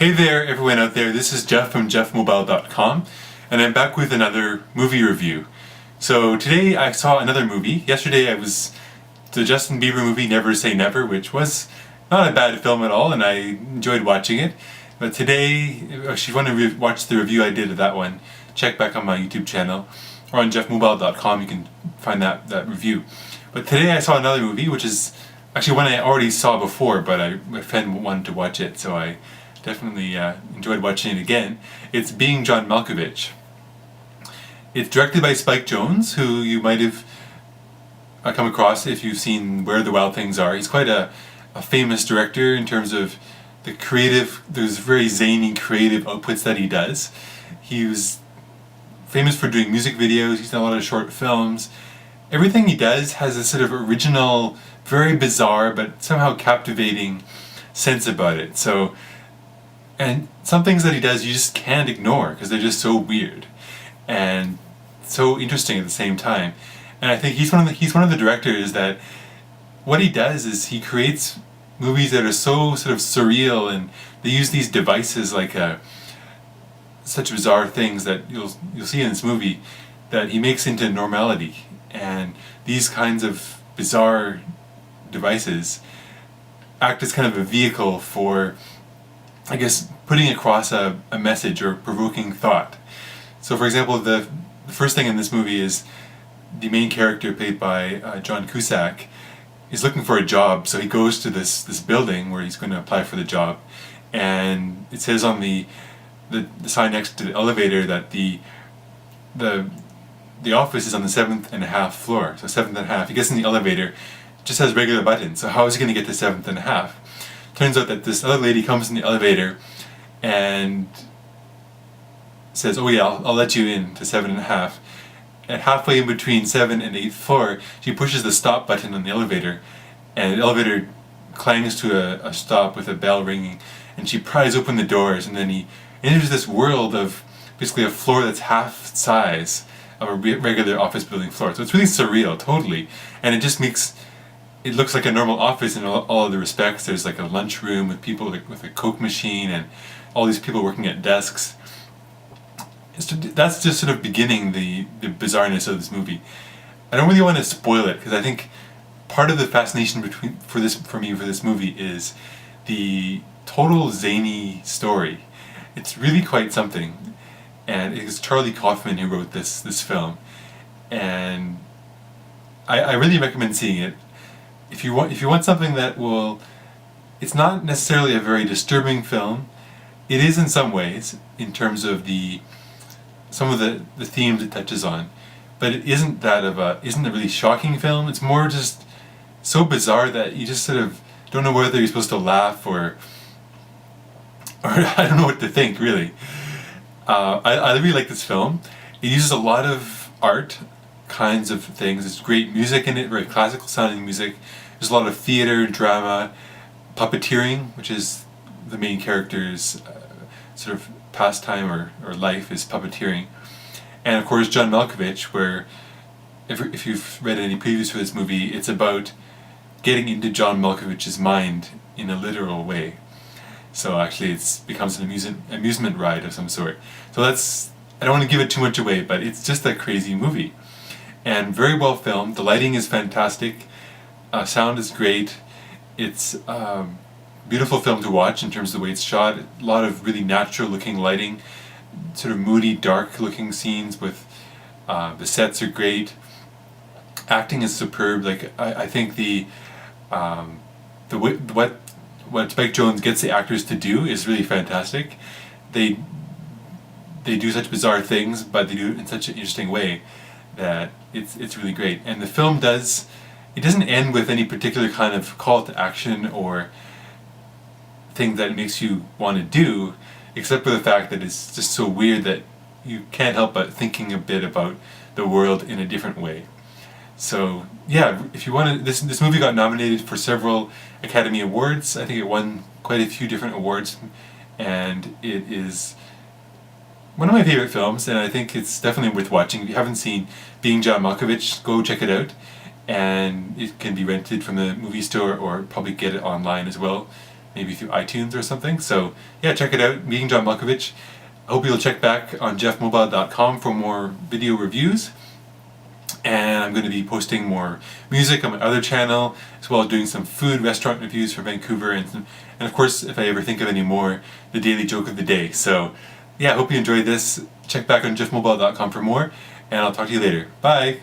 Hey there everyone out there, this is Jeff from geoffmobile.com and I'm back with another movie review. So today I saw another movie. Yesterday I was the Justin Bieber movie Never Say Never, which was not a bad film at all and I enjoyed watching it. But today, if you want to watch the review I did of that one, check back on my YouTube channel or on geoffmobile.com you can find that review. But today I saw another movie which is actually one I already saw before, but my friend wanted to watch it, so I definitely enjoyed watching it again. It's Being John Malkovich. It's directed by Spike Jonze, who you might have come across if you've seen Where the Wild Things Are. He's quite a famous director in terms of the creative, those very zany creative outputs that he does. He was famous for doing music videos, he's done a lot of short films. Everything he does has a sort of original, very bizarre, but somehow captivating sense about it. And some things that he does you just can't ignore because they're just so weird and so interesting at the same time. And I think he's one of the directors that what he does is he creates movies that are so sort of surreal, and they use these devices like such bizarre things that you'll see in this movie that he makes into normality. And these kinds of bizarre devices act as kind of a vehicle for, I guess, putting across a message or provoking thought. So for example, the first thing in this movie is the main character, played by John Cusack, is looking for a job, so he goes to this building where he's going to apply for the job, and it says on the sign next to the elevator that the office is on the 7.5 floor, so 7.5. He gets in the elevator, it just has regular buttons, so how is he going to get to 7.5? Turns out that this other lady comes in the elevator and says, oh yeah, I'll let you in to 7.5. And halfway in between 7th and 8th floor, she pushes the stop button on the elevator, and the elevator clangs to a stop with a bell ringing, and she pries open the doors, and then he enters this world of basically a floor that's half size of a regular office building floor. So it's really surreal, totally, and it just makes it looks like a normal office in all other respects. There's like a lunchroom with people with a Coke machine and all these people working at desks. That's just sort of beginning the bizarreness of this movie. I don't really want to spoil it because I think part of the fascination for this movie is the total zany story. It's really quite something, and it's Charlie Kaufman who wrote this film, and I really recommend seeing it. If you want something that will, it's not necessarily a very disturbing film. It is in some ways, in terms of some of the themes it touches on, but it isn't a really shocking film. It's more just so bizarre that you just sort of don't know whether you're supposed to laugh or I don't know what to think, really. I really like this film. It uses a lot of art kinds of things. There's great music in it, very classical sounding music. There's a lot of theater, drama, puppeteering, which is the main character's sort of pastime or life is puppeteering. And of course John Malkovich, where if you've read any previews for this movie, it's about getting into John Malkovich's mind in a literal way. So actually it becomes an amusement ride of some sort. So I don't want to give it too much away, but it's just a crazy movie. And very well filmed. The lighting is fantastic. Sound is great. It's a beautiful film to watch in terms of the way it's shot. A lot of really natural looking lighting, sort of moody, dark looking scenes with the sets are great. Acting is superb. Like I think what Spike Jonze gets the actors to do is really fantastic. They do such bizarre things, but they do it in such an interesting way that it's really great. And the film doesn't end with any particular kind of call to action or thing that it makes you want to do, except for the fact that it's just so weird that you can't help but thinking a bit about the world in a different way. So yeah, if you want to, this movie got nominated for several Academy Awards. I think it won quite a few different awards, and it is one of my favorite films, and I think it's definitely worth watching. If you haven't seen Being John Malkovich, go check it out. And it can be rented from the movie store or probably get it online as well. maybe through iTunes or something. So yeah, check it out, Meeting John Malkovich. I hope you'll check back on geoffmobile.com for more video reviews. And I'm going to be posting more music on my other channel, as well as doing some food restaurant reviews for Vancouver, and of course, if I ever think of any more, the daily joke of the day. So yeah, I hope you enjoyed this. Check back on geoffmobile.com for more, and I'll talk to you later. Bye!